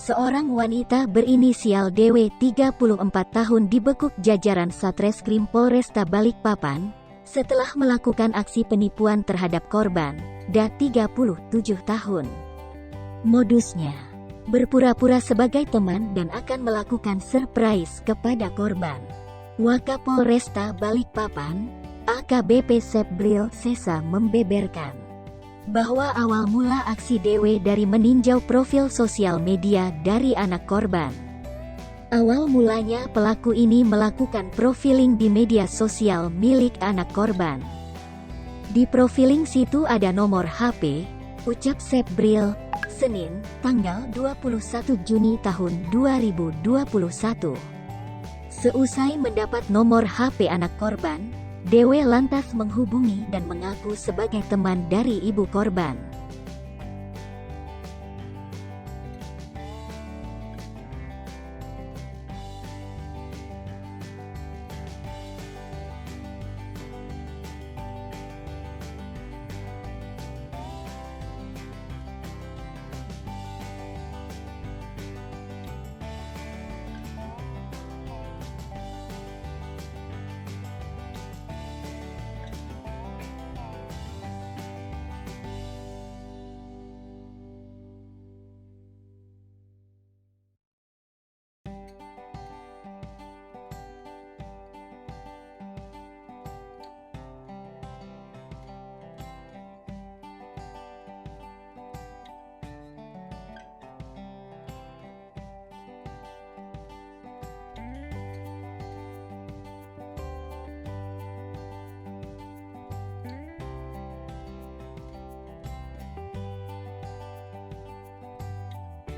Seorang wanita berinisial DW 34 tahun dibekuk jajaran Satreskrim Polresta Balikpapan setelah melakukan aksi penipuan terhadap korban, DA 37 tahun. Modusnya, berpura-pura sebagai teman dan akan melakukan surprise kepada korban. Wakapolresta Balikpapan, AKBP Sepbril Sesa membeberkan bahwa awal mula aksi DW dari meninjau profil sosial media dari anak korban. Awal mulanya pelaku ini melakukan profiling di media sosial milik anak korban. Di profiling situ ada nomor HP, ucap Sepbril, Senin, tanggal 21 Juni tahun 2021. Seusai mendapat nomor HP anak korban, DW lantas menghubungi dan mengaku sebagai teman dari ibu korban.